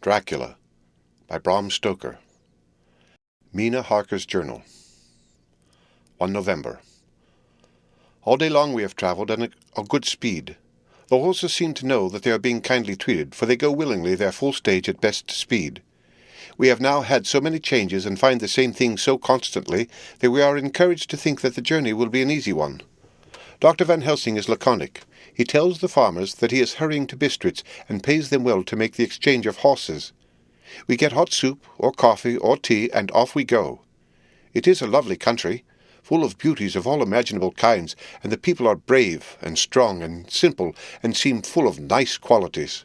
Dracula by Bram Stoker. Mina Harker's Journal. 1 November. All day long we have travelled at a good speed. The horses seem to know that they are being kindly treated, for they go willingly their full stage at best speed. We have now had so many changes and find the same thing so constantly that we are encouraged to think that the journey will be an easy one. Dr. Van Helsing is laconic. He tells the farmers that he is hurrying to Bistritz and pays them well to make the exchange of horses. We get hot soup, or coffee, or tea, and off we go. It is a lovely country, full of beauties of all imaginable kinds, and the people are brave and strong and simple, and seem full of nice qualities.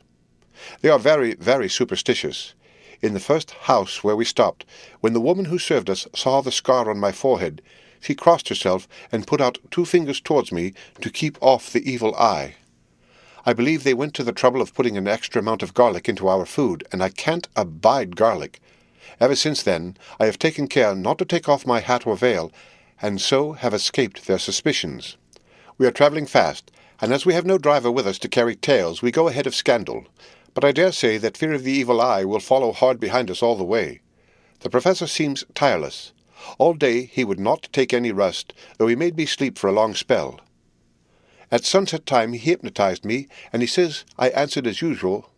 They are very, very superstitious. In the first house where we stopped, when the woman who served us saw the scar on my forehead, she crossed herself and put out 2 fingers towards me to keep off the evil eye. I believe they went to the trouble of putting an extra amount of garlic into our food, and I can't abide garlic. Ever since then, I have taken care not to take off my hat or veil, and so have escaped their suspicions. We are travelling fast, and as we have no driver with us to carry tales, we go ahead of scandal. But I dare say that fear of the evil eye will follow hard behind us all the way. The professor seems tireless. All day he would not take any rest, though he made me sleep for a long spell. At sunset time he hypnotized me, and he says I answered as usual,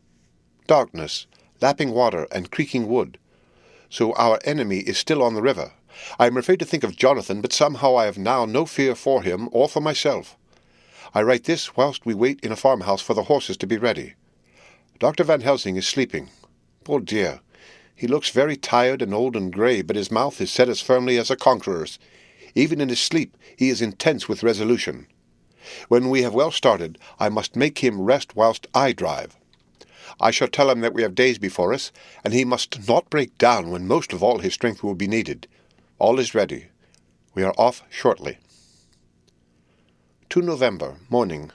darkness, lapping water, and creaking wood. So our enemy is still on the river. I am afraid to think of Jonathan, but somehow I have now no fear for him or for myself. I write this whilst we wait in a farmhouse for the horses to be ready. Dr. Van Helsing is sleeping. Poor dear! He looks very tired and old and grey, but his mouth is set as firmly as a conqueror's. Even in his sleep he is intense with resolution. When we have well started, I must make him rest whilst I drive. I shall tell him that we have days before us, and he must not break down when most of all his strength will be needed. All is ready. We are off shortly. 2 November, morning.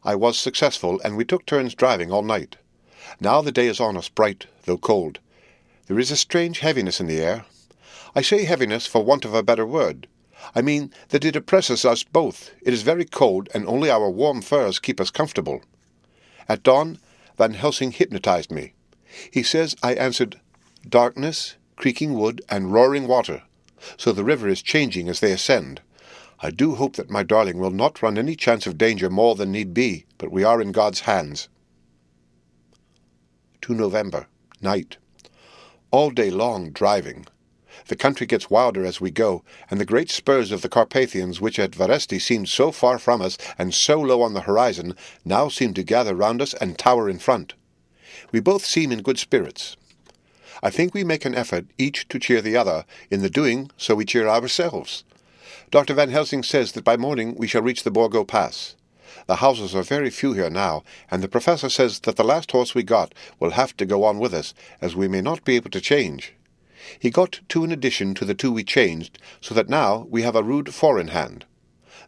I was successful, and we took turns driving all night. Now the day is on us, bright, though cold. There is a strange heaviness in the air. I say heaviness for want of a better word. I mean that it oppresses us both. It is very cold, and only our warm furs keep us comfortable. At dawn, Van Helsing hypnotized me. He says I answered darkness, creaking wood, and roaring water. So the river is changing as they ascend. I do hope that my darling will not run any chance of danger more than need be, but we are in God's hands. 2 November, night. All day long driving. The country gets wilder as we go, and the great spurs of the Carpathians, which at Varesti seemed so far from us and so low on the horizon, now seem to gather round us and tower in front. We both seem in good spirits. I think we make an effort each to cheer the other. In the doing, so we cheer ourselves. Dr. Van Helsing says that by morning we shall reach the Borgo Pass. The houses are very few here now, and the professor says that the last horse we got will have to go on with us, as we may not be able to change. He got 2 in addition to the 2 we changed, so that now we have a rude 4 in hand.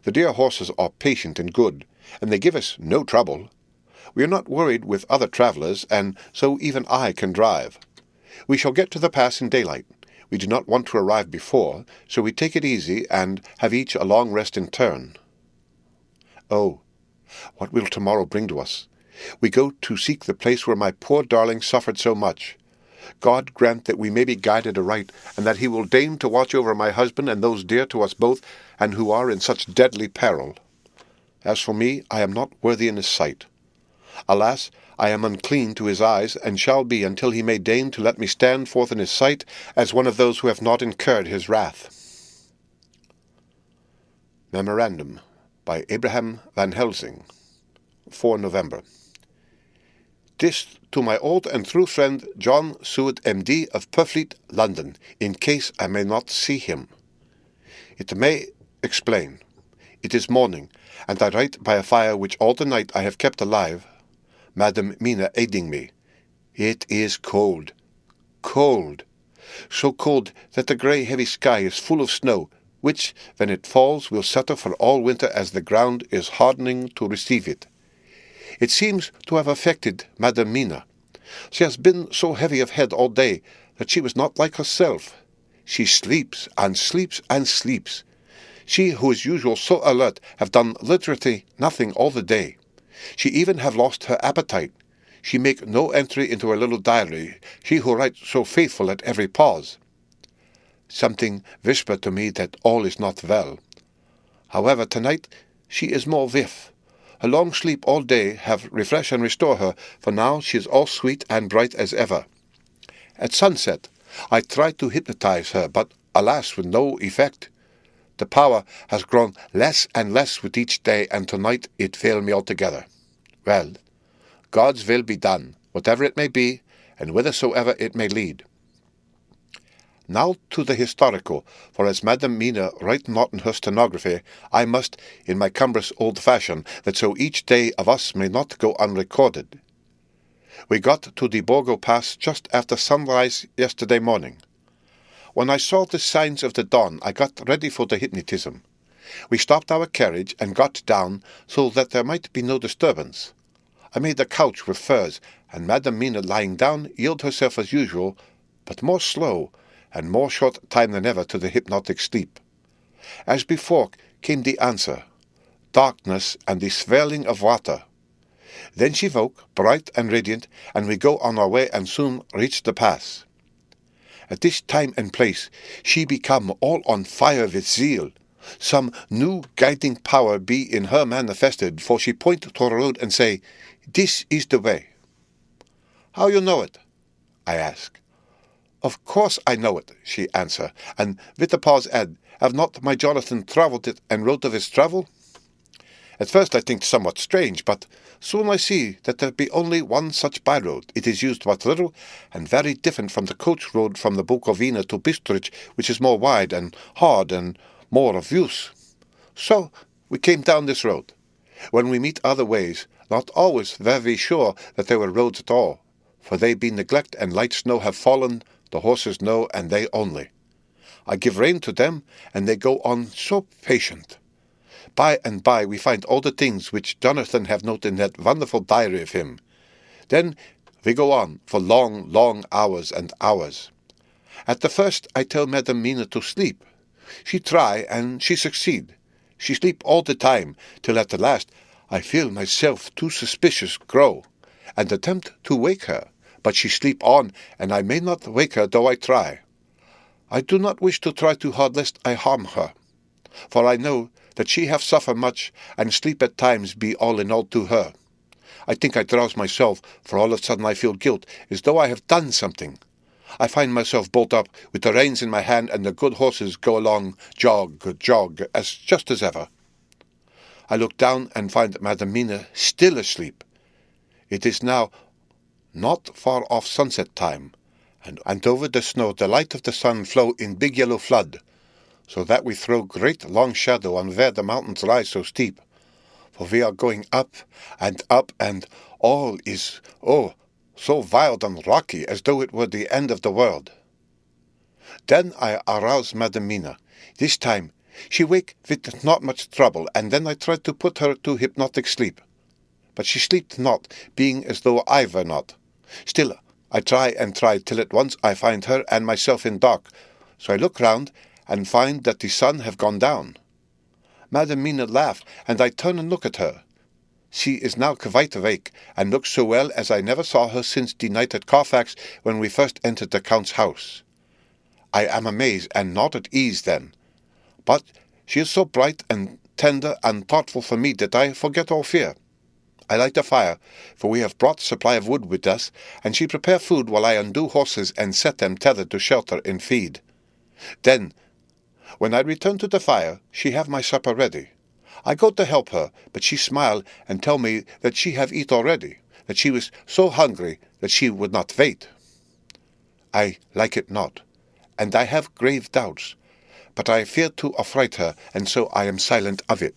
The dear horses are patient and good, and they give us no trouble. We are not worried with other travellers, and so even I can drive. We shall get to the pass in daylight. We do not want to arrive before, so we take it easy and have each a long rest in turn. Oh, what will tomorrow bring to us? We go to seek the place where my poor darling suffered so much. God grant that we may be guided aright, and that he will deign to watch over my husband and those dear to us both, and who are in such deadly peril. As for me, I am not worthy in his sight. Alas, I am unclean to his eyes, and shall be until he may deign to let me stand forth in his sight as one of those who have not incurred his wrath. Memorandum by Abraham Van Helsing. 4 November. This to my old and true friend John Seward, M.D. of Purfleet, London, in case I may not see him. It may explain. It is morning, and I write by a fire which all the night I have kept alive, Madam Mina aiding me. It is cold. Cold. So cold that the grey heavy sky is full of snow, which, when it falls, will settle for all winter as the ground is hardening to receive it. It seems to have affected Madam Mina. She has been so heavy of head all day that she was not like herself. She sleeps and sleeps and sleeps. She, who is usually so alert, have done literally nothing all the day. She even have lost her appetite. she make no entry into her little diary, she who writes so faithful at every pause. Something whisper to me that all is not well. However, tonight she is more viff. A long sleep all day have refresh and restore her, for now she is all sweet and bright as ever. At sunset, I tried to hypnotize her, but alas, with no effect. The power has grown less and less with each day, and tonight it failed me altogether. Well, God's will be done, whatever it may be, and whithersoever it may lead. Now to the historical, for as Madam Mina write not in her stenography, I must, in my cumbrous old fashion, that so each day of us may not go unrecorded. We got to the Borgo Pass just after sunrise yesterday morning. When I saw the signs of the dawn, I got ready for the hypnotism. We stopped our carriage and got down so that there might be no disturbance. I made a couch with furs, and Madam Mina lying down yielded herself as usual, but more slow, and more short time than ever to the hypnotic sleep. As before came the answer, darkness and the swelling of water. Then she woke, bright and radiant, and we go on our way and soon reach the pass. At this time and place she become all on fire with zeal. Some new guiding power be in her manifested, for she point to the road and say, "This is the way." "How you know it?" I ask. "Of course I know it," she answer, and with a pause add, "Have not my Jonathan travelled it and wrote of his travel?" At first I think somewhat strange, but soon I see that there be only one such by-road. It is used but little, and very different from the coach road from the Bukovina to Bistritz, which is more wide and hard and more of use. So we came down this road. When we meet other ways, not always very sure that there were roads at all, for they be neglect and light snow have fallen, the horses know, and they only. I give rein to them, and they go on so patient. By and by we find all the things which Jonathan have noted in that wonderful diary of him. Then we go on for long, long hours and hours. At the first I tell Madam Mina to sleep. She try, and she succeed. She sleep all the time, till at the last I feel myself too suspicious grow, and attempt to wake her, but she sleep on, and I may not wake her though I try. I do not wish to try too hard lest I harm her, for I know that she have suffered much, and sleep at times be all in all to her. I think I drowse myself, for all of a sudden I feel guilt, as though I have done something. I find myself bolt up, with the reins in my hand, and the good horses go along, jog, jog, just as ever. I look down and find Madam Mina still asleep. It is now not far off sunset time, and over the snow the light of the sun flow in big yellow flood, so that we throw great long shadow on where the mountains lie so steep, for we are going up, and all is, so wild and rocky as though it were the end of the world. Then I arouse Madam Mina. This time she wake with not much trouble, and then I try to put her to hypnotic sleep. But she sleeped not, being as though I were not. Still I try and try, till at once I find her and myself in dark, so I look round, and find that the sun have gone down. Madam Mina laugh, and I turn and look at her. She is now quite awake, and looks so well as I never saw her since the night at Carfax, when we first entered the Count's house. I am amazed and not at ease then, but she is so bright and tender and thoughtful for me that I forget all fear. I light a fire, for we have brought supply of wood with us, and she prepare food while I undo horses and set them tethered to shelter and feed. Then, when I return to the fire, she have my supper ready. I go to help her, but she smile and tell me that she have eat already, that she was so hungry that she would not wait. I like it not, and I have grave doubts, but I fear to affright her, and so I am silent of it.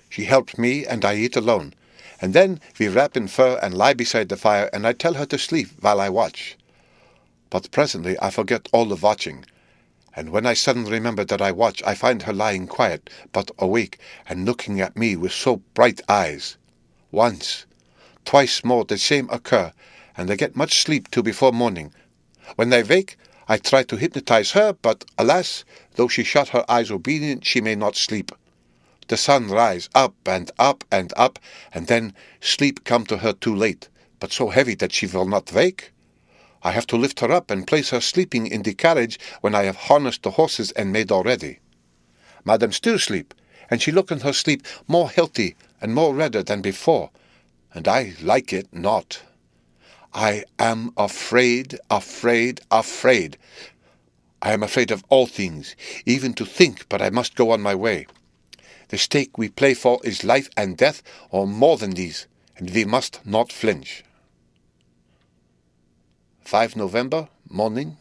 She helps me, and I eat alone, and then we wrap in fur and lie beside the fire, and I tell her to sleep while I watch. But presently I forget all the watching, and when I suddenly remember that I watch, I find her lying quiet, but awake, and looking at me with so bright eyes. Once, twice more the same occur, and I get much sleep till before morning. When I wake, I try to hypnotize her, but alas, though she shut her eyes obedient, she may not sleep. The sun rise up and up and up, and then sleep come to her too late, but so heavy that she will not wake. I have to lift her up and place her sleeping in the carriage when I have harnessed the horses and made all ready. Madam still sleep, and she look in her sleep more healthy and more redder than before, and I like it not. I am afraid, afraid, afraid. I am afraid of all things, even to think, but I must go on my way. The stake we play for is life and death, or more than these, and we must not flinch. 5 November, morning.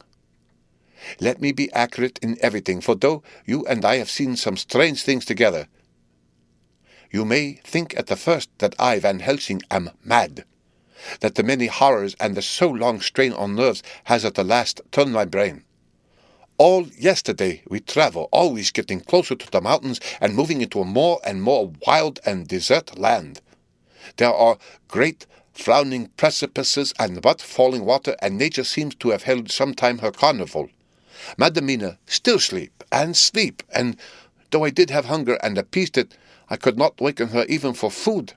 Let me be accurate in everything, for though you and I have seen some strange things together, you may think at the first that I, Van Helsing, am mad, that the many horrors and the so long strain on nerves has at the last turned my brain. All yesterday we travel, always getting closer to the mountains and moving into a more and more wild and desert land. There are great frowning precipices and but falling water, and nature seems to have held some time her carnival. Madam Mina still sleep, and though I did have hunger and appeased it, I could not waken her even for food.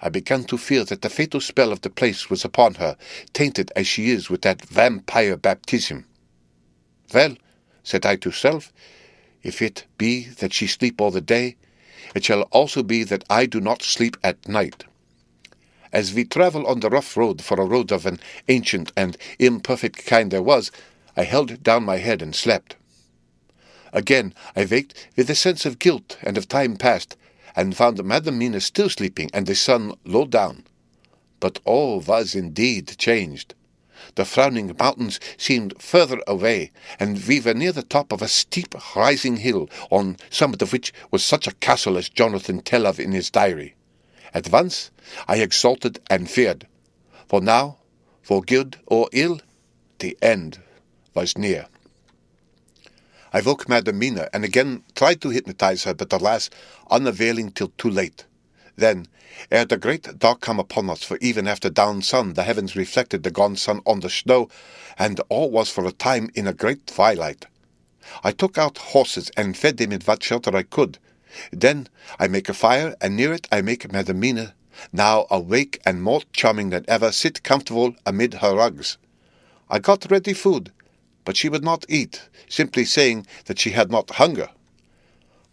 I began to fear that the fatal spell of the place was upon her, tainted as she is with that vampire baptism. Well, said I to self, if it be that she sleep all the day, it shall also be that I do not sleep at night. As we travel on the rough road, for a road of an ancient and imperfect kind there was, I held down my head and slept. Again I waked with a sense of guilt and of time past, and found Madam Mina still sleeping and the sun low down. But all was indeed changed. The frowning mountains seemed further away, and we were near the top of a steep rising hill, on summit of which was such a castle as Jonathan tell of in his diary. At once I exulted and feared, for now, for good or ill, the end was near. I woke Madam Mina and again tried to hypnotize her, but alas, unavailing till too late. Then, ere the great dark come upon us, for even after down sun the heavens reflected the gone sun on the snow, and all was for a time in a great twilight. I took out horses and fed them in what shelter I could. Then I make a fire, and near it I make Madam Mina, now awake and more charming than ever, sit comfortable amid her rugs. I got ready food, but she would not eat, simply saying that she had not hunger.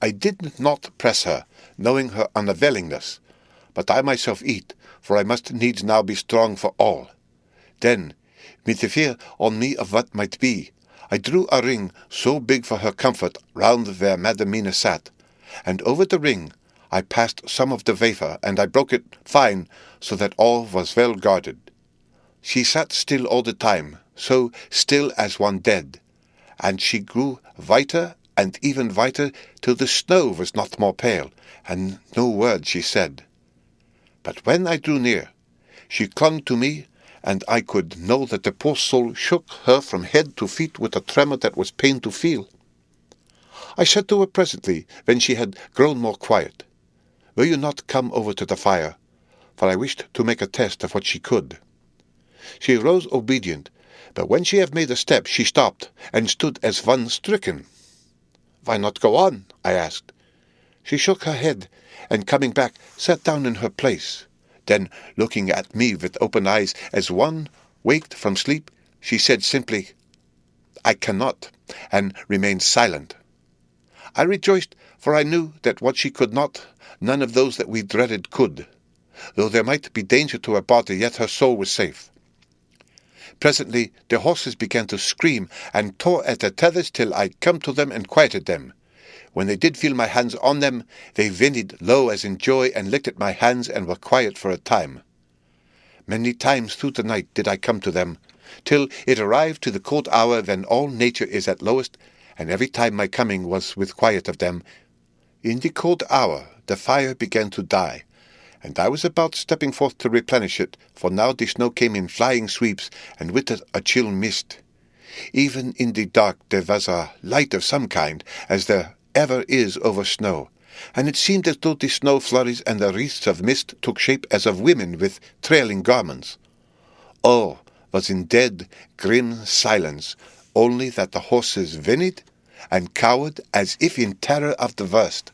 I did not press her, knowing her unavailingness, but I myself eat, for I must needs now be strong for all. Then, with the fear on me of what might be, I drew a ring so big for her comfort round where Madam Mina sat, and over the ring I passed some of the wafer, and I broke it fine, so that all was well guarded. She sat still all the time, so still as one dead, and she grew whiter and even whiter, till the snow was not more pale, and no word she said. But when I drew near, she clung to me, and I could know that the poor soul shook her from head to feet with a tremor that was pain to feel. I said to her presently, when she had grown more quiet, "Will you not come over to the fire?" For I wished to make a test of what she could. She rose obedient, but when she had made a step she stopped, and stood as one stricken. "Why not go on?" I asked. She shook her head, and coming back, sat down in her place. Then, looking at me with open eyes, as one waked from sleep, she said simply, "I cannot," and remained silent. I rejoiced, for I knew that what she could not, none of those that we dreaded could. Though there might be danger to her body, yet her soul was safe. Presently the horses began to scream, and tore at their tethers till I come to them and quieted them. When they did feel my hands on them, they whinnied low as in joy, and licked at my hands, and were quiet for a time. Many times through the night did I come to them, till it arrived to the cold hour when all nature is at lowest, and every time my coming was with quiet of them. In the cold hour the fire began to die, and I was about stepping forth to replenish it, for now the snow came in flying sweeps, and with it a chill mist. Even in the dark there was a light of some kind, as there ever is over snow, and it seemed as though the snow flurries and the wreaths of mist took shape as of women with trailing garments. All was in dead, grim silence, only that the horses whinnied and cowered as if in terror of the worst.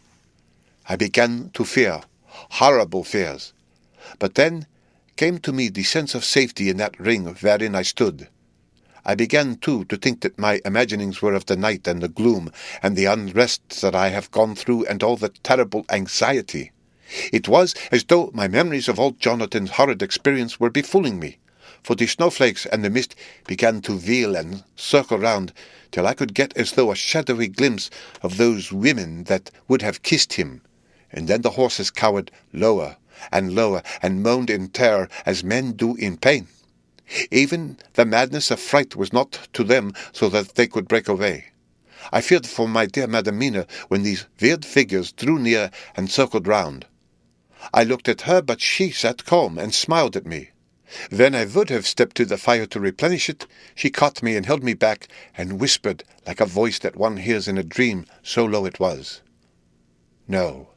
I began to fear, horrible fears. But then came to me the sense of safety in that ring wherein I stood. I began, too, to think that my imaginings were of the night and the gloom and the unrest that I have gone through and all the terrible anxiety. It was as though my memories of old Jonathan's horrid experience were befooling me, for the snowflakes and the mist began to veil and circle round, till I could get as though a shadowy glimpse of those women that would have kissed him, and then the horses cowered lower and lower and moaned in terror as men do in pain. Even the madness of fright was not to them so that they could break away. I feared for my dear Madam Mina when these weird figures drew near and circled round. I looked at her, but she sat calm and smiled at me. When I would have stepped to the fire to replenish it, she caught me and held me back and whispered like a voice that one hears in a dream, so low it was. No,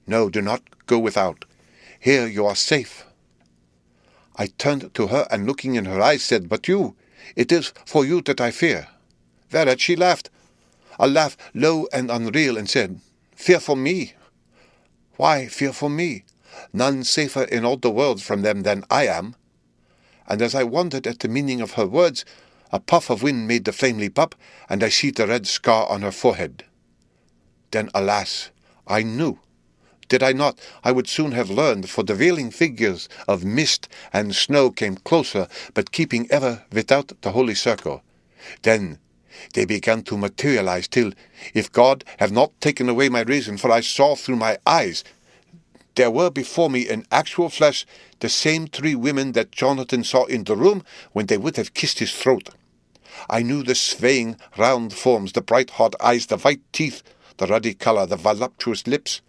no, do not go without. Here you are safe. I turned to her and looking in her eyes said, But you, it is for you that I fear. Whereat she laughed, a laugh low and unreal, and said, Fear for me? Why fear for me? None safer in all the world from them than I am. And as I wondered at the meaning of her words, a puff of wind made the flame leap up, and I see the red scar on her forehead. Then, alas, I knew. Did I not, I would soon have learned, for the veiling figures of mist and snow came closer, but keeping ever without the holy circle. Then they began to materialize till, if God have not taken away my reason, for I saw through my eyes, there were before me in actual flesh the same 3 women that Jonathan saw in the room when they would have kissed his throat. I knew the swaying round forms, the bright hot eyes, the white teeth, the ruddy colour, the voluptuous lips.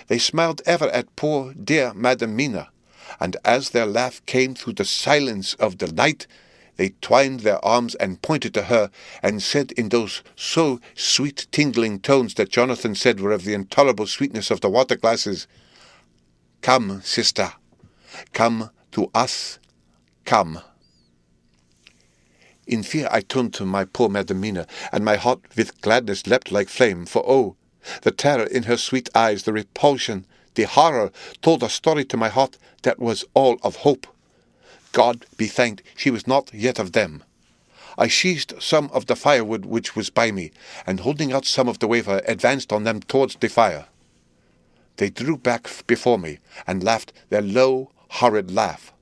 They smiled ever at poor dear Madam Mina, and as their laugh came through the silence of the night, they twined their arms and pointed to her, and said in those so sweet tingling tones that Jonathan said were of the intolerable sweetness of the water glasses, Come, sister, come to us, come. In fear I turned to my poor Madam Mina, and my heart with gladness leapt like flame, for oh, the terror in her sweet eyes, the repulsion, the horror, told a story to my heart that was all of hope. God be thanked, she was not yet of them. I seized some of the firewood which was by me, and holding out some of the wafer, advanced on them towards the fire. They drew back before me, and laughed their low, horrid laugh.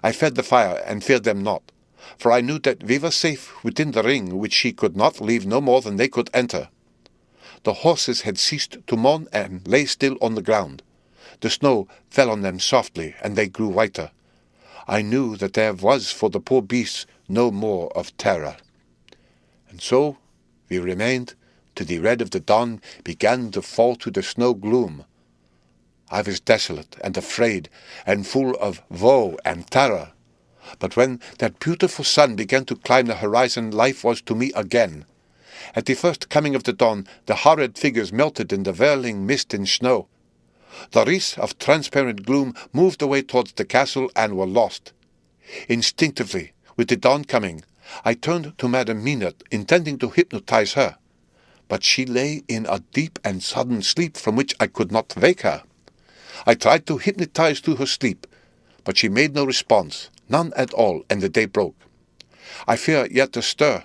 I fed the fire, and feared them not, for I knew that we were safe within the ring which she could not leave no more than they could enter. The horses had ceased to mourn and lay still on the ground. The snow fell on them softly, and they grew whiter. I knew that there was for the poor beasts no more of terror. And so we remained till the red of the dawn began to fall to the snow gloom. I was desolate and afraid and full of woe and terror. But when that beautiful sun began to climb the horizon, life was to me again. At the first coming of the dawn, the horrid figures melted in the whirling mist and snow. The wreaths of transparent gloom moved away towards the castle and were lost. Instinctively, with the dawn coming, I turned to Madam Mina, intending to hypnotize her. But she lay in a deep and sudden sleep from which I could not wake her. I tried to hypnotize to her sleep, but she made no response, none at all, and the day broke. I fear yet to stir.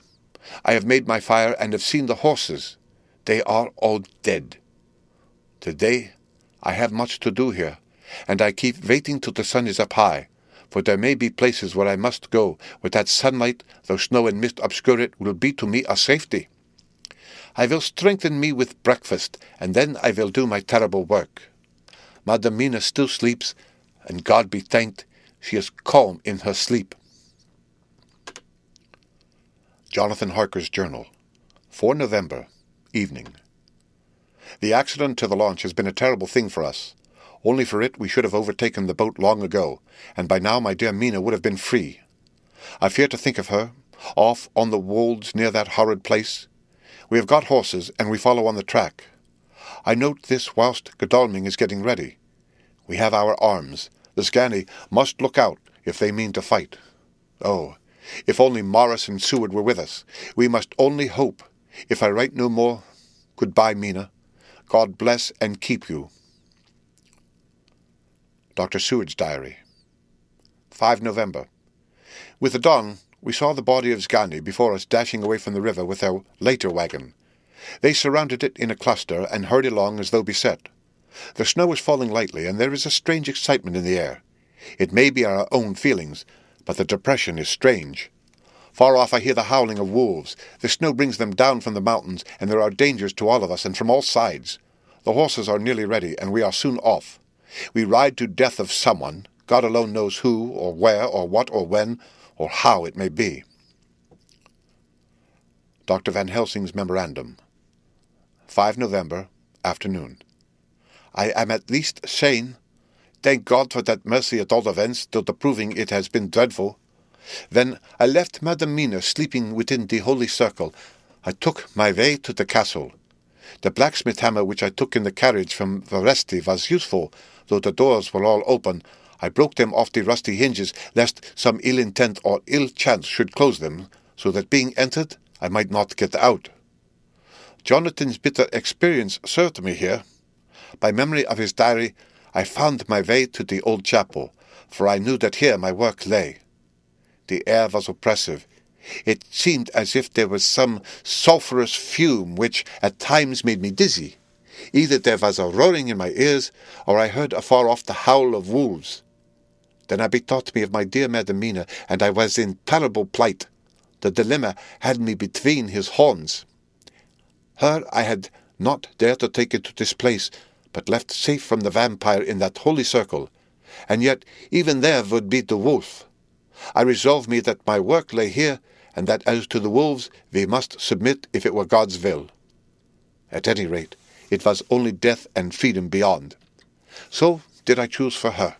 I have made my fire and have seen the horses. They are all dead. Today I have much to do here, and I keep waiting till the sun is up high, for there may be places where I must go, where that sunlight, though snow and mist obscure it, will be to me a safety. I will strengthen me with breakfast, and then I will do my terrible work. Madam Mina still sleeps, and God be thanked, she is calm in her sleep. Jonathan Harker's Journal, 4 November, evening. The accident to the launch has been a terrible thing for us. Only for it we should have overtaken the boat long ago, and by now my dear Mina would have been free. I fear to think of her, off on the wolds near that horrid place. We have got horses, and we follow on the track. I note this whilst Godalming is getting ready. We have our arms. The Scani must look out if they mean to fight. Oh, if only Morris and Seward were with us. We must only hope. If I write no more, goodbye, Mina. God bless and keep you. Dr. Seward's Diary. 5 November. With the dawn, we saw the body of Sgani before us dashing away from the river with their later wagon. They surrounded it in a cluster and hurried along as though beset. The snow was falling lightly, and there is a strange excitement in the air. It may be our own feelings, but the depression is strange. Far off I hear the howling of wolves. The snow brings them down from the mountains, and there are dangers to all of us and from all sides. The horses are nearly ready, and we are soon off. We ride to death of someone. God alone knows who, or where, or what, or when, or how it may be. Dr. Van Helsing's Memorandum. 5 November, afternoon. I am at least sane. Thank God for that mercy at all events, though the proving it has been dreadful. Then I left Madam Mina sleeping within the holy circle. I took my way to the castle. The blacksmith hammer which I took in the carriage from Veresti was useful, though the doors were all open. I broke them off the rusty hinges, lest some ill intent or ill chance should close them, so that being entered, I might not get out. Jonathan's bitter experience served me here. By memory of his diary, I found my way to the old chapel, for I knew that here my work lay. The air was oppressive. It seemed as if there was some sulphurous fume which at times made me dizzy. Either there was a roaring in my ears, or I heard afar off the howl of wolves. Then I bethought me of my dear Madam Mina, and I was in terrible plight. The dilemma had me between his horns. Her I had not dared to take into this place, but left safe from the vampire in that holy circle, and yet even there would be the wolf. I resolved me that my work lay here, and that as to the wolves we must submit if it were God's will. At any rate, it was only death and freedom beyond. So did I choose for her.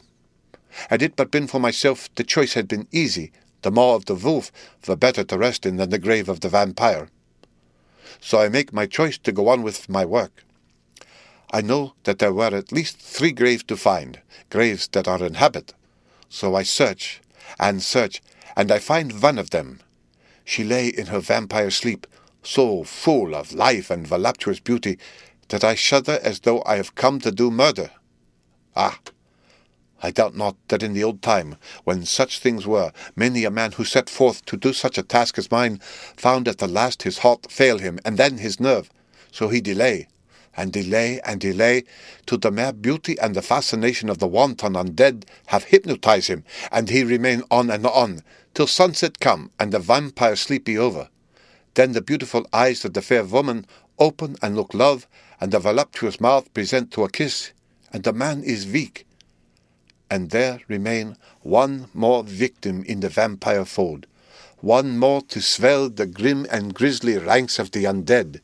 Had it but been for myself, the choice had been easy. The maw of the wolf were better to rest in than the grave of the vampire. So I make my choice to go on with my work. I know that there were at least 3 graves to find, graves that are in habit. So I search, and I find one of them. She lay in her vampire sleep, so full of life and voluptuous beauty, that I shudder as though I have come to do murder. Ah! I doubt not that in the old time, when such things were, many a man who set forth to do such a task as mine found at the last his heart fail him, and then his nerve. So he delay, and delay, and delay, till the mere beauty and the fascination of the wanton undead have hypnotized him, and he remain on, till sunset come, and the vampire sleep be over. Then the beautiful eyes of the fair woman open and look love, and the voluptuous mouth present to a kiss, and the man is weak. And there remain one more victim in the vampire fold, one more to swell the grim and grisly ranks of the undead.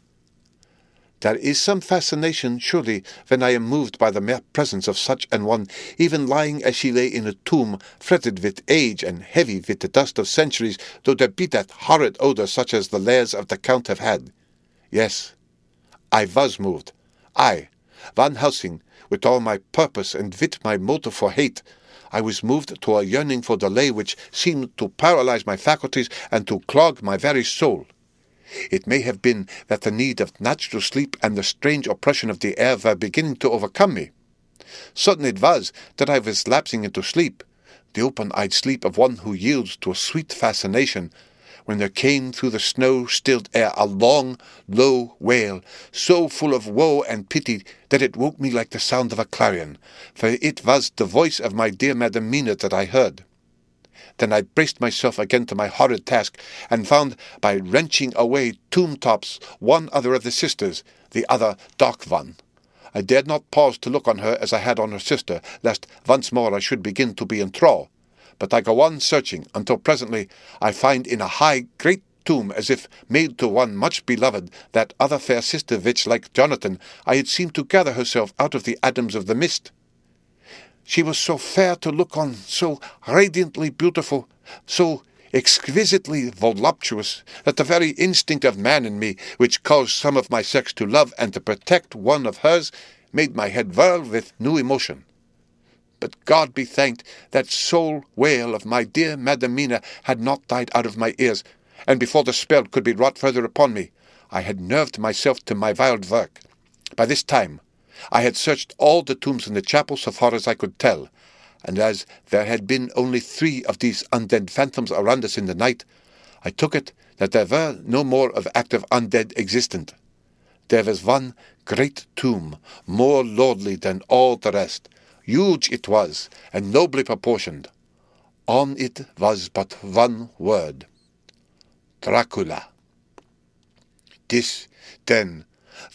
There is some fascination, surely, when I am moved by the mere presence of such an one, even lying as she lay in a tomb, fretted with age and heavy with the dust of centuries, though there be that horrid odour such as the lairs of the Count have had. Yes, I was moved. I, Van Helsing, with all my purpose and with my motive for hate, I was moved to a yearning for delay which seemed to paralyze my faculties and to clog my very soul. It may have been that the need of natural sleep and the strange oppression of the air were beginning to overcome me. Certain it was that I was lapsing into sleep, the open-eyed sleep of one who yields to a sweet fascination, when there came through the snow-stilled air a long, low wail, so full of woe and pity that it woke me like the sound of a clarion, for it was the voice of my dear Madam Mina that I heard. Then I braced myself again to my horrid task, and found by wrenching away tomb-tops one other of the sisters, the other dark one. I dared not pause to look on her as I had on her sister, lest once more I should begin to be in thrall. But I go on searching, until presently I find in a high great tomb, as if made to one much beloved, that other fair sister which, like Jonathan, I had seemed to gather herself out of the atoms of the mist. She was so fair to look on, so radiantly beautiful, so exquisitely voluptuous, that the very instinct of man in me, which caused some of my sex to love and to protect one of hers, made my head whirl with new emotion. But God be thanked, that soul wail of my dear Madam Mina had not died out of my ears, and before the spell could be wrought further upon me, I had nerved myself to my wild work. By this time I had searched all the tombs in the chapel so far as I could tell, and as there had been only 3 of these undead phantoms around us in the night, I took it that there were no more of active undead existent. There was one great tomb, more lordly than all the rest. Huge it was, and nobly proportioned. On it was but one word: Dracula. This, then,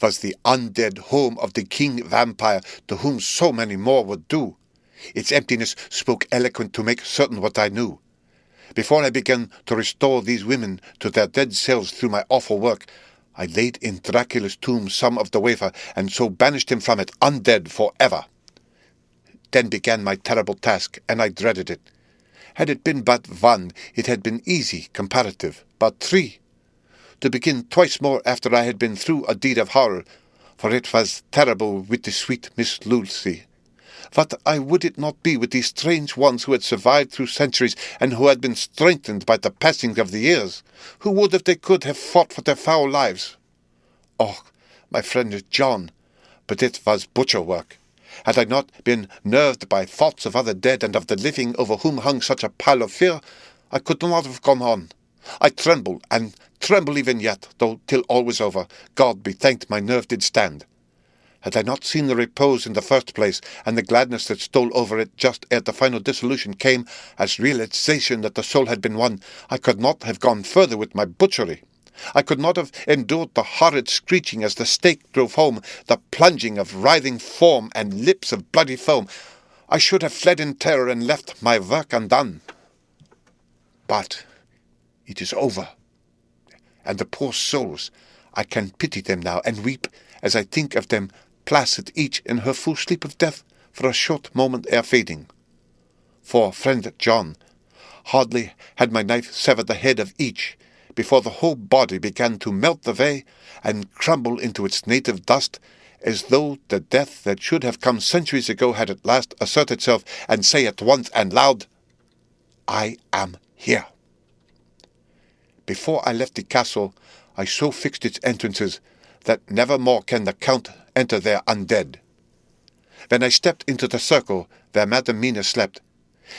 was the undead home of the king vampire to whom so many more would do. Its emptiness spoke eloquent to make certain what I knew. Before I began to restore these women to their dead selves through my awful work, I laid in Dracula's tomb some of the wafer, and so banished him from it undead for ever. Then began my terrible task, and I dreaded it. Had it been but 1, it had been easy, comparative, but 3. To begin twice more after I had been through a deed of horror, for it was terrible with the sweet Miss Lucy. What would it not be with these strange ones who had survived through centuries, and who had been strengthened by the passing of the years, who would, if they could, have fought for their foul lives? Oh, my friend John, but it was butcher work. Had I not been nerved by thoughts of other dead and of the living over whom hung such a pall of fear, I could not have gone on. I tremble, and tremble even yet, though till all was over, God be thanked, my nerve did stand. Had I not seen the repose in the first place, and the gladness that stole over it just ere the final dissolution came, as realization that the soul had been won, I could not have gone further with my butchery. I could not have endured the horrid screeching as the stake drove home, the plunging of writhing form and lips of bloody foam. I should have fled in terror and left my work undone. But it is over. And the poor souls, I can pity them now, and weep as I think of them placid each in her full sleep of death for a short moment ere fading. For, friend John, hardly had my knife severed the head of each, before the whole body began to melt away and crumble into its native dust, as though the death that should have come centuries ago had at last asserted itself and say at once and loud, "I am here." Before I left the castle, I so fixed its entrances that never more can the Count enter there undead. When I stepped into the circle where Madam Mina slept,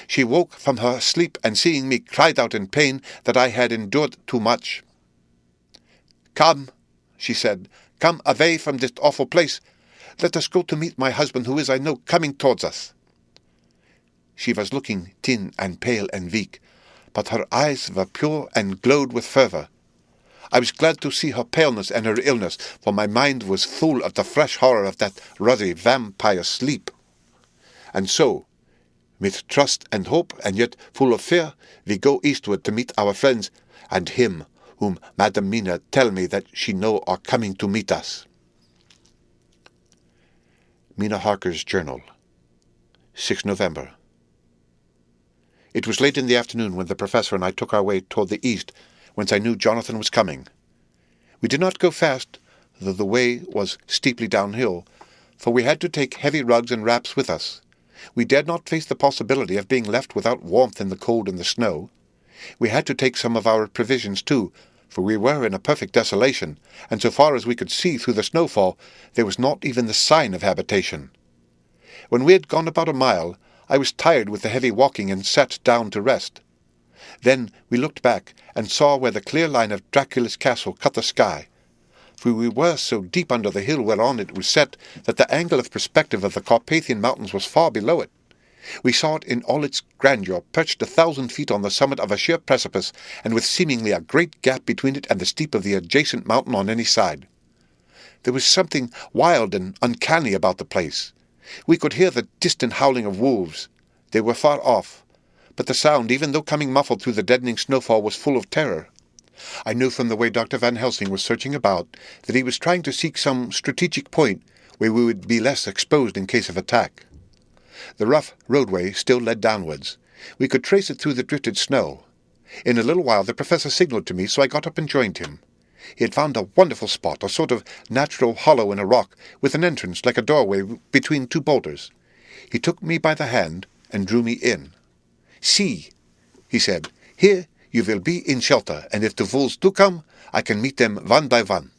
she woke from her sleep, and seeing me cried out in pain that I had endured too much. "Come," she said, "come away from this awful place. Let us go to meet my husband, who is, I know, coming towards us." She was looking thin and pale and weak, but her eyes were pure and glowed with fervour. I was glad to see her paleness and her illness, for my mind was full of the fresh horror of that ruddy vampire sleep. And so, with trust and hope, and yet full of fear, we go eastward to meet our friends, and him whom Madam Mina tell me that she know are coming to meet us. Mina Harker's Journal, 6 November. It was late in the afternoon when the professor and I took our way toward the east, whence I knew Jonathan was coming. We did not go fast, though the way was steeply downhill, for we had to take heavy rugs and wraps with us. We dared not face the possibility of being left without warmth in the cold and the snow. We had to take some of our provisions too, for we were in a perfect desolation, and so far as we could see through the snowfall, there was not even the sign of habitation. When we had gone about a mile, I was tired with the heavy walking and sat down to rest. Then we looked back and saw where the clear line of Dracula's castle cut the sky, for we were so deep under the hill whereon it was set that the angle of perspective of the Carpathian mountains was far below it. We saw it in all its grandeur, perched 1,000 feet on the summit of a sheer precipice, and with seemingly a great gap between it and the steep of the adjacent mountain on any side. There was something wild and uncanny about the place. We could hear the distant howling of wolves. They were far off, but the sound, even though coming muffled through the deadening snowfall, was full of terror. I knew from the way Dr. Van Helsing was searching about that he was trying to seek some strategic point where we would be less exposed in case of attack. The rough roadway still led downwards. We could trace it through the drifted snow. In a little while the professor signalled to me, so I got up and joined him. He had found a wonderful spot, a sort of natural hollow in a rock, with an entrance like a doorway between 2 boulders. He took me by the hand and drew me in. "See," he said, "here you will be in shelter, and if the wolves do come, I can meet them one by one."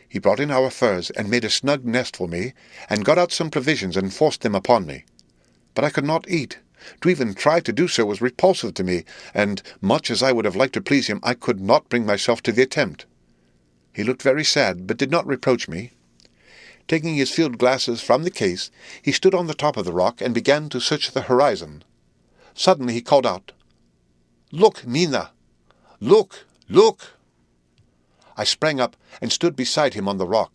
He brought in our furs and made a snug nest for me, and got out some provisions and forced them upon me. but I could not eat. To even try to do so was repulsive to me, and, much as I would have liked to please him, I could not bring myself to the attempt. He looked very sad, but did not reproach me. Taking his field glasses from the case, he stood on the top of the rock and began to search the horizon. Suddenly he called out, "Look, Mina! Look! Look!" I sprang up and stood beside him on the rock.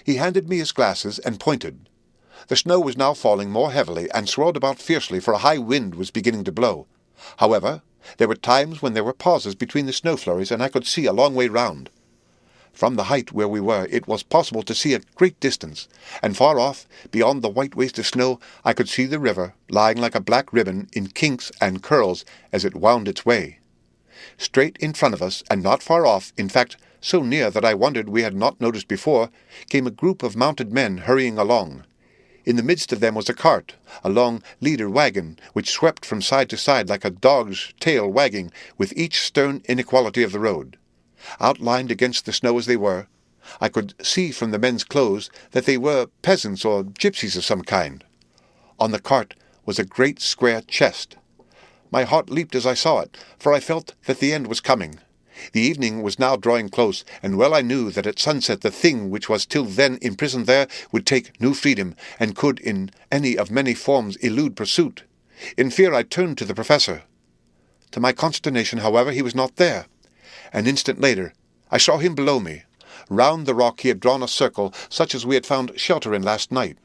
He handed me his glasses and pointed. The snow was now falling more heavily and swirled about fiercely, for a high wind was beginning to blow. However, there were times when there were pauses between the snow flurries, and I could see a long way round. From the height where we were, it was possible to see a great distance, and far off, beyond the white waste of snow, I could see the river, lying like a black ribbon in kinks and curls as it wound its way. Straight in front of us, and not far off, in fact, so near that I wondered we had not noticed before, came a group of mounted men hurrying along. In the midst of them was a cart, a long leader wagon, which swept from side to side like a dog's tail wagging, with each stern inequality of the road. Outlined against the snow as they were, I could see from the men's clothes that they were peasants or gypsies of some kind. On the cart was a great square chest. My heart leaped as I saw it, for I felt that the end was coming. The evening was now drawing close, and well I knew that at sunset the thing which was till then imprisoned there would take new freedom, and could in any of many forms elude pursuit. In fear I turned to the professor. To my consternation, however, he was not there. An instant later I saw him below me. Round the rock he had drawn a circle, such as we had found shelter in last night.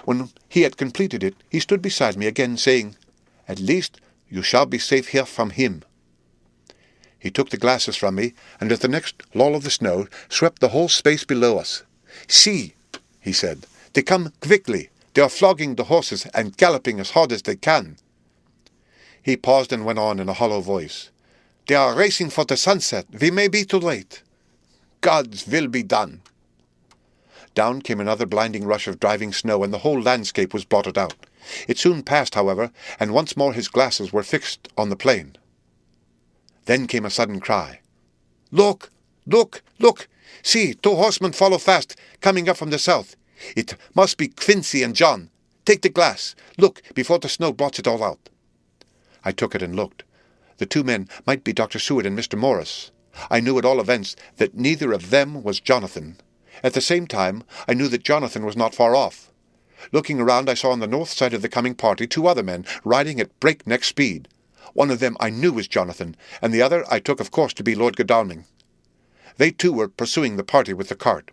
When he had completed it, he stood beside me again, saying, "At least you shall be safe here from him." He took the glasses from me, and at the next lull of the snow swept the whole space below us. "See," he said, "they come quickly. They are flogging the horses and galloping as hard as they can." He paused and went on in a hollow voice. "They are racing for the sunset. We may be too late. God's will be done." Down came another blinding rush of driving snow, and the whole landscape was blotted out. It soon passed, however, and once more his glasses were fixed on the plain. Then came a sudden cry. "Look! Look! Look! See, 2 horsemen follow fast, coming up from the south. It must be Quincy and John. Take the glass. Look, before the snow blots it all out." I took it and looked. The 2 men might be Dr. Seward and Mr. Morris. I knew at all events that neither of them was Jonathan. At the same time, I knew that Jonathan was not far off. Looking around, I saw on the north side of the coming party 2 other men riding at breakneck speed. One of them I knew was Jonathan, and the other I took of course to be Lord Godalming. They too were pursuing the party with the cart.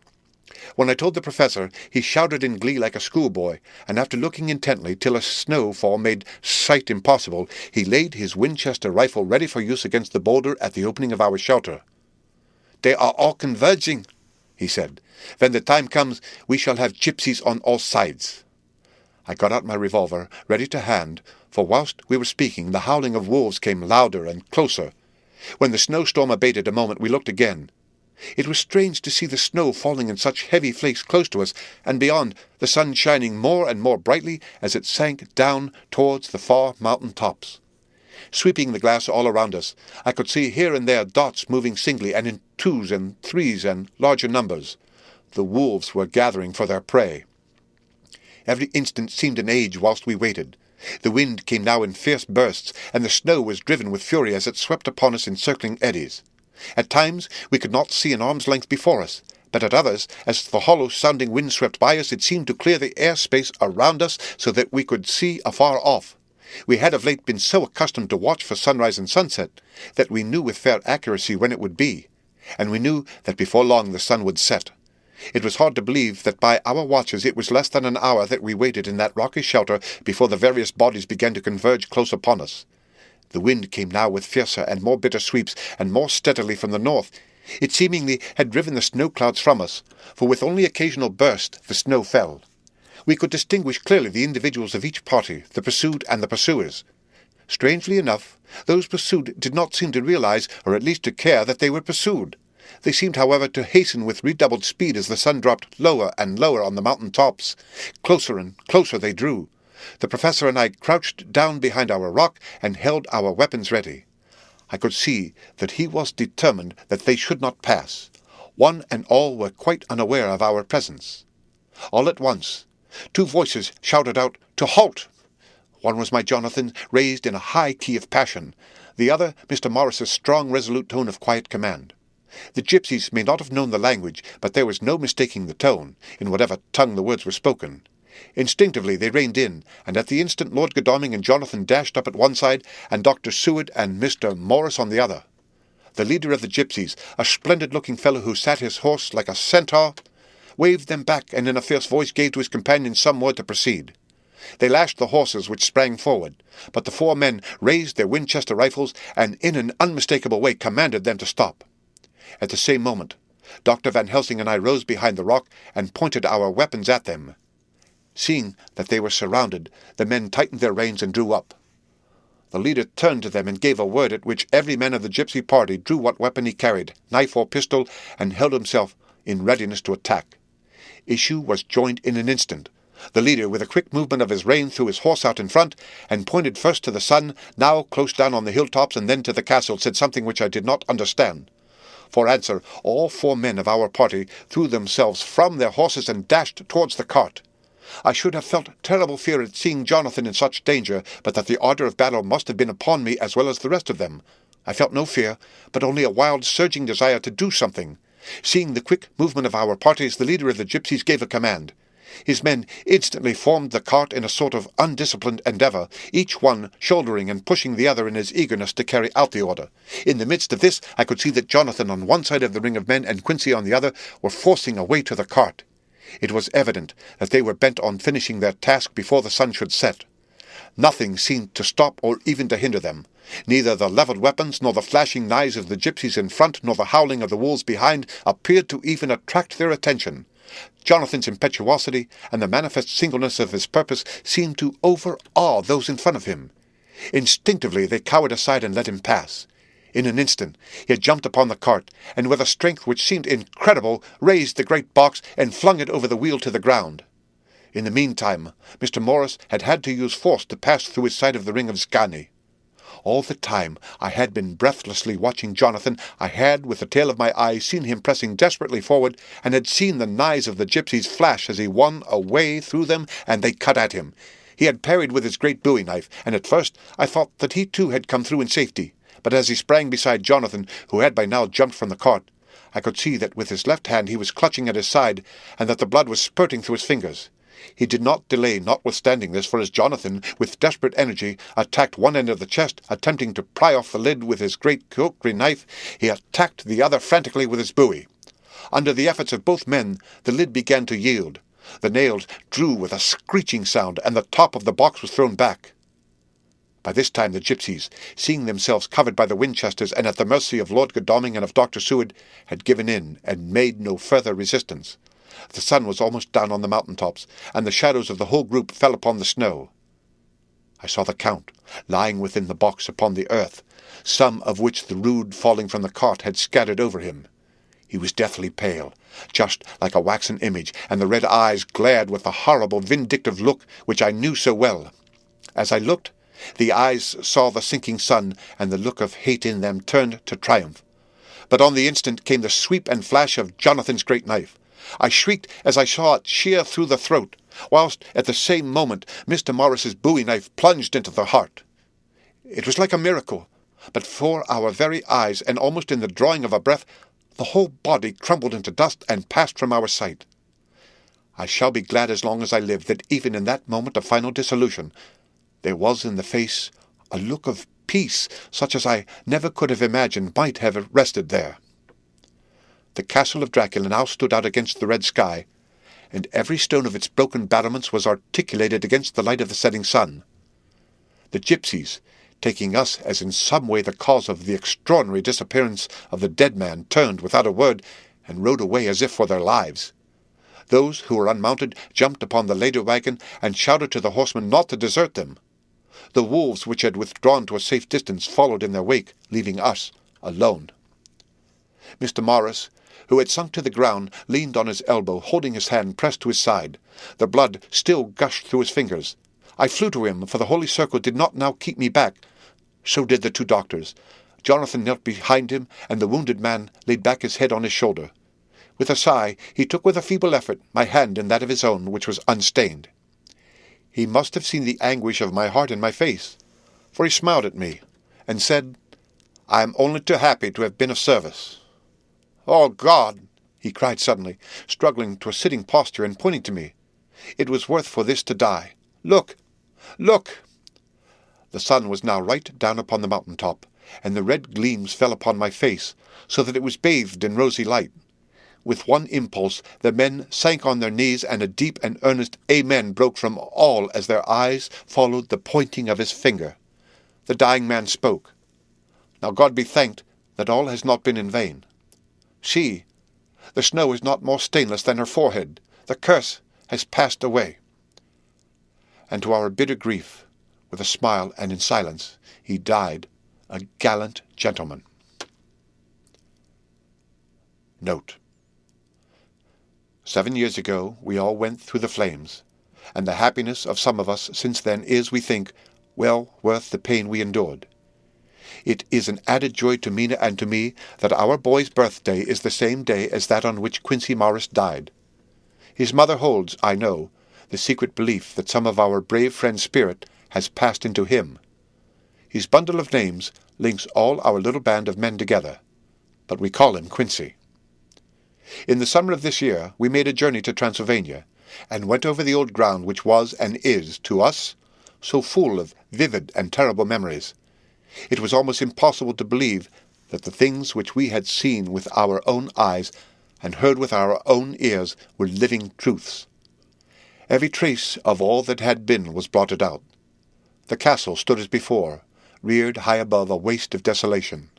When I told the professor, he shouted in glee like a schoolboy, and after looking intently till a snowfall made sight impossible, he laid his Winchester rifle ready for use against the boulder at the opening of our shelter. "They are all converging," he said. "When the time comes, we shall have gypsies on all sides." I got out my revolver, ready to hand, for whilst we were speaking, the howling of wolves came louder and closer. When the snowstorm abated a moment, we looked again. It was strange to see the snow falling in such heavy flakes close to us, and beyond, the sun shining more and more brightly as it sank down towards the far mountain tops. Sweeping the glass all around us, I could see here and there dots moving singly and in 2s and 3s and larger numbers. The wolves were gathering for their prey. Every instant seemed an age whilst we waited. The wind came now in fierce bursts, and the snow was driven with fury as it swept upon us in circling eddies. At times we could not see an arm's length before us, but at others, as the hollow-sounding wind swept by us, it seemed to clear the air-space around us so that we could see afar off. We had of late been so accustomed to watch for sunrise and sunset that we knew with fair accuracy when it would be, and we knew that before long the sun would set. It was hard to believe that by our watches it was less than an hour that we waited in that rocky shelter before the various bodies began to converge close upon us. The wind came now with fiercer and more bitter sweeps, and more steadily from the north. It seemingly had driven the snow clouds from us, for with only occasional bursts the snow fell. We could distinguish clearly the individuals of each party, the pursued and the pursuers. Strangely enough, those pursued did not seem to realize, or at least to care, that they were pursued. They seemed, however, to hasten with redoubled speed as the sun dropped lower and lower on the mountain tops. Closer and closer they drew. The professor and I crouched down behind our rock and held our weapons ready. I could see that he was determined that they should not pass. One and all were quite unaware of our presence. All at once, 2 voices shouted out, "To halt!" One was my Jonathan, raised in a high key of passion; the other Mr. Morris's strong, resolute tone of quiet command. The gipsies may not have known the language, but there was no mistaking the tone, in whatever tongue the words were spoken. Instinctively they reined in, and at the instant Lord Godalming and Jonathan dashed up at one side, and Dr. Seward and Mr. Morris on the other. The leader of the gipsies, a splendid-looking fellow who sat his horse like a centaur, waved them back, and in a fierce voice gave to his companions some word to proceed. They lashed the horses, which sprang forward, but the 4 men raised their Winchester rifles, and in an unmistakable way commanded them to stop. At the same moment, Dr. Van Helsing and I rose behind the rock, and pointed our weapons at them. Seeing that they were surrounded, the men tightened their reins and drew up. The leader turned to them and gave a word, at which every man of the gipsy party drew what weapon he carried, knife or pistol, and held himself in readiness to attack. Issue was joined in an instant. The leader, with a quick movement of his rein, threw his horse out in front, and pointed first to the sun, now close down on the hilltops, and then to the castle, said something which I did not understand. For answer, all 4 men of our party threw themselves from their horses and dashed towards the cart. I should have felt terrible fear at seeing Jonathan in such danger, but that the ardour of battle must have been upon me as well as the rest of them. I felt no fear, but only a wild, surging desire to do something. Seeing the quick movement of our parties, the leader of the gipsies gave a command. His men instantly formed the cart in a sort of undisciplined endeavour, each one shouldering and pushing the other in his eagerness to carry out the order. In the midst of this, I could see that Jonathan on one side of the ring of men and Quincy on the other were forcing a way to the cart. It was evident that they were bent on finishing their task before the sun should set. Nothing seemed to stop or even to hinder them. Neither the levelled weapons, nor the flashing knives of the gipsies in front, nor the howling of the wolves behind, appeared to even attract their attention. Jonathan's impetuosity and the manifest singleness of his purpose seemed to overawe those in front of him. Instinctively they cowered aside and let him pass. In an instant he had jumped upon the cart, and with a strength which seemed incredible, raised the great box and flung it over the wheel to the ground. In the meantime, Mr. Morris had had to use force to pass through his side of the ring of Zgani. All the time I had been breathlessly watching Jonathan. I had, with the tail of my eye, seen him pressing desperately forward, and had seen the knives of the gipsies flash as he won a way through them, and they cut at him. He had parried with his great bowie knife, and at first I thought that he too had come through in safety. But as he sprang beside Jonathan, who had by now jumped from the cart, I could see that with his left hand he was clutching at his side, and that the blood was spurting through his fingers. He did not delay, notwithstanding this, for as Jonathan, with desperate energy, attacked one end of the chest, attempting to pry off the lid with his great kukri knife, he attacked the other frantically with his bowie. Under the efforts of both men, the lid began to yield. The nails drew with a screeching sound, and the top of the box was thrown back. By this time the gipsies, seeing themselves covered by the Winchesters and at the mercy of Lord Godalming and of Dr. Seward, had given in and made no further resistance. The sun was almost down on the mountain-tops, and the shadows of the whole group fell upon the snow. I saw the Count lying within the box upon the earth, some of which the rood falling from the cart had scattered over him. He was deathly pale, just like a waxen image, and the red eyes glared with the horrible vindictive look which I knew so well. As I looked, the eyes saw the sinking sun, and the look of hate in them turned to triumph. But on the instant came the sweep and flash of Jonathan's great knife. I shrieked as I saw it shear through the throat, whilst at the same moment Mr. Morris's bowie knife plunged into the heart. It was like a miracle, but before our very eyes, and almost in the drawing of a breath, the whole body crumbled into dust and passed from our sight. I shall be glad as long as I live that even in that moment of final dissolution there was in the face a look of peace such as I never could have imagined might have rested there. The castle of Dracula now stood out against the red sky, and every stone of its broken battlements was articulated against the light of the setting sun. The gipsies, taking us as in some way the cause of the extraordinary disappearance of the dead man, turned without a word and rode away as if for their lives. Those who were unmounted jumped upon the later wagon and shouted to the horsemen not to desert them. The wolves, which had withdrawn to a safe distance, followed in their wake, leaving us alone. Mr. Morris, who had sunk to the ground, leaned on his elbow, holding his hand pressed to his side. The blood still gushed through his fingers. I flew to him, for the holy circle did not now keep me back. So did the 2 doctors. Jonathan knelt behind him, and the wounded man laid back his head on his shoulder. With a sigh, he took with a feeble effort my hand in that of his own, which was unstained. He must have seen the anguish of my heart in my face, for he smiled at me, and said, "I am only too happy to have been of service." "Oh, God!" he cried suddenly, struggling to a sitting posture and pointing to me. "It was worth for this to die. Look! Look!" The sun was now right down upon the mountain top, and the red gleams fell upon my face, so that it was bathed in rosy light. With one impulse the men sank on their knees, and a deep and earnest Amen broke from all as their eyes followed the pointing of his finger. The dying man spoke. "Now God be thanked that all has not been in vain. See, the snow is not more stainless than her forehead. The curse has passed away." And to our bitter grief, with a smile and in silence, he died, a gallant gentleman. Note: 7 years ago we all went through the flames, and the happiness of some of us since then is, we think, well worth the pain we endured. It is an added joy to Mina and to me that our boy's birthday is the same day as that on which Quincy Morris died. His mother holds, I know, the secret belief that some of our brave friend's spirit has passed into him. His bundle of names links all our little band of men together, but we call him Quincy. In the summer of this year we made a journey to Transylvania, and went over the old ground which was and is, to us, so full of vivid and terrible memories. It was almost impossible to believe that the things which we had seen with our own eyes and heard with our own ears were living truths. Every trace of all that had been was blotted out. The castle stood as before, reared high above a waste of desolation.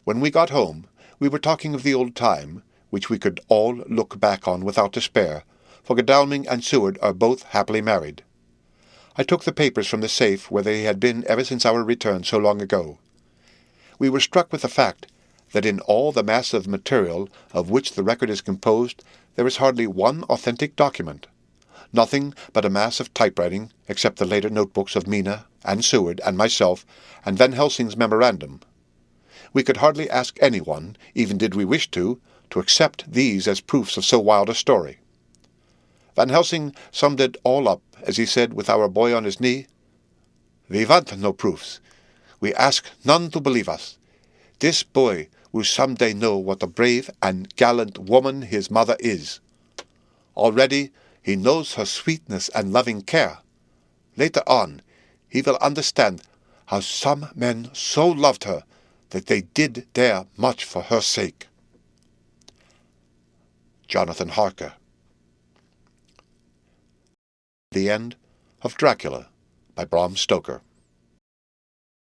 When we got home, we were talking of the old time, which we could all look back on without despair, for Godalming and Seward are both happily married. I took the papers from the safe where they had been ever since our return so long ago. We were struck with the fact that in all the mass of material of which the record is composed there is hardly one authentic document. Nothing but a mass of typewriting, except the later notebooks of Mina and Seward and myself, and Van Helsing's memorandum. We could hardly ask anyone, even did we wish to accept these as proofs of so wild a story. Van Helsing summed it all up as he said, with our boy on his knee, "We want no proofs. We ask none to believe us. This boy will some day know what a brave and gallant woman his mother is. Already he knows her sweetness and loving care. Later on he will understand how some men so loved her that they did dare much for her sake." Jonathan Harker. The End of Dracula by Bram Stoker.